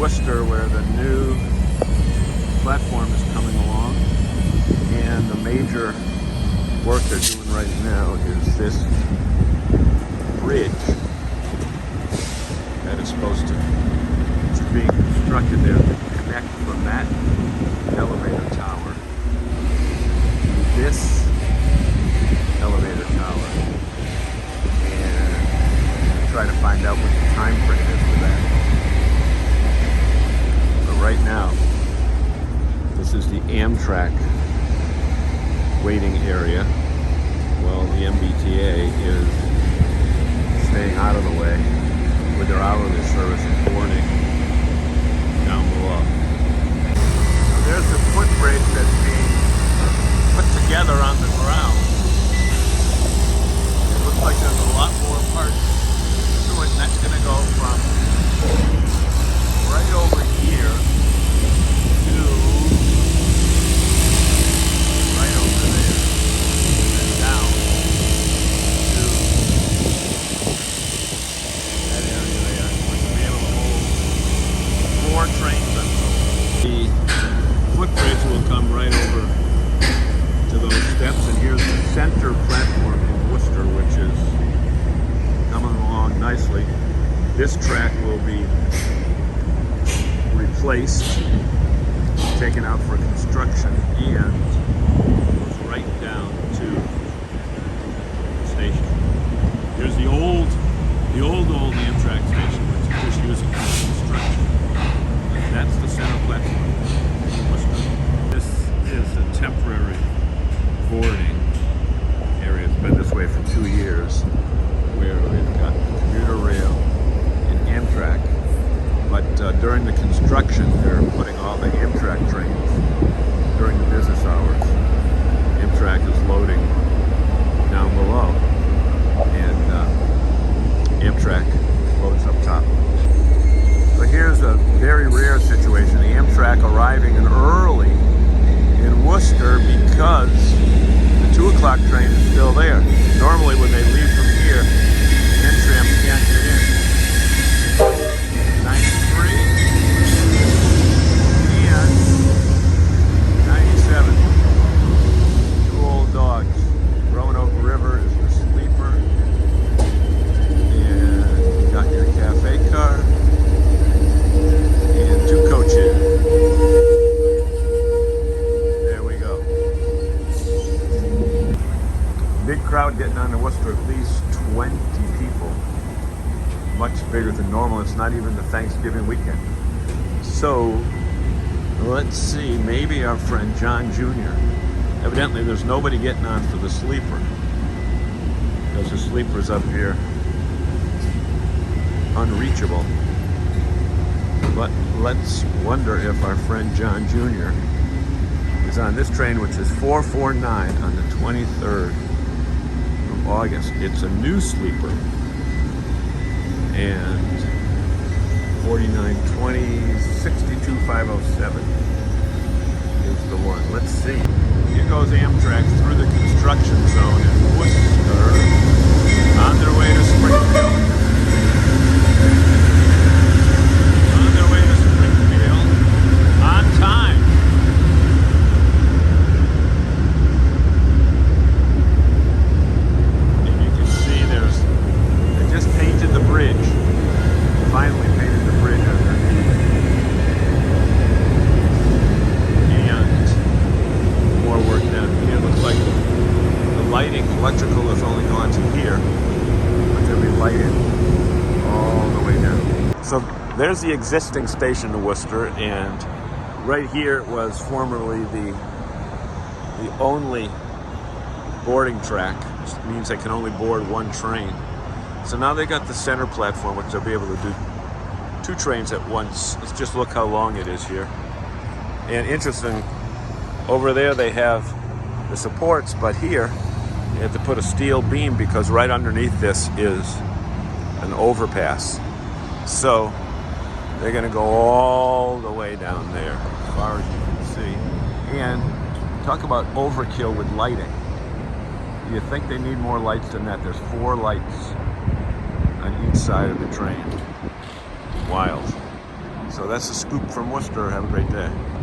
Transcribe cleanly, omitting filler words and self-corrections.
Worcester where the new platform is coming along, and the major work they're doing right now is this bridge that is supposed to, it's being constructed there to connect from that elevator tower to this elevator tower, and try to find out what the time frame is for that. But right now, this is the Amtrak waiting area. Well, the MBTA is staying out of the way with their hourly service and boarding down below. So there's the footbridge that's being put together on the ground. It looks like there's a lot more parts to it, and that's going to go from right over here to right over there, and then down to that area there, which will be able to hold 4 trains on top. The footbridge will come right over to those steps, and here's the center platform in Worcester, which is coming along nicely. This track will be replaced, taken out for construction, and goes right down to the station. Here's the old Amtrak station, which is just using for construction. That's the center platform in Worcester. This is a temporary boarding area. It's been this way for 2 years, where we've got commuter rail and Amtrak. But during the construction, they're putting all the Amtrak trains during the business hours. Amtrak is loading down below, and Amtrak loads up top. So here's a very rare situation. The Amtrak arriving early in Worcester because the 2 o'clock train is still there. Normally when they leave from here, Amtrak can't get in. 93 and 97. 2 old dogs. Roanoke River is the sleeper. And you got your cafe car. And 2 coaches. There we go. Big crowd getting on to Worcester, at least 20 people. Much bigger than normal. It's not even the Thanksgiving weekend. So, let's see, maybe our friend John Jr. Evidently there's nobody getting on for the sleeper, because the sleeper's up here unreachable. But let's wonder if our friend John Jr. is on this train, which is 449 on the 23rd of August. It's a new sleeper. And 4920 62507 is the one. Let's see. Here goes Amtrak through the construction zone in Worcester on their way to Springfield. On their way to Springfield on time. And you can see they just painted the bridge. Finally painted the bridge underneath. And more work down here. Looks like the lighting, electrical has only gone to here, but there'll be lighting all the way down. So there's the existing station in Worcester, and right here was formerly the only boarding track, which means they can only board 1 train. So now they got the center platform, which they'll be able to do 2 trains at once. Let's just look how long it is here. And interesting, over there they have the supports, but here they have to put a steel beam because right underneath this is an overpass. So they're going to go all the way down there, as far as you can see. And talk about overkill with lighting. You think they need more lights than that? There's 4 lights on each side of the train. Wild. So that's the scoop from Worcester. Have a great day.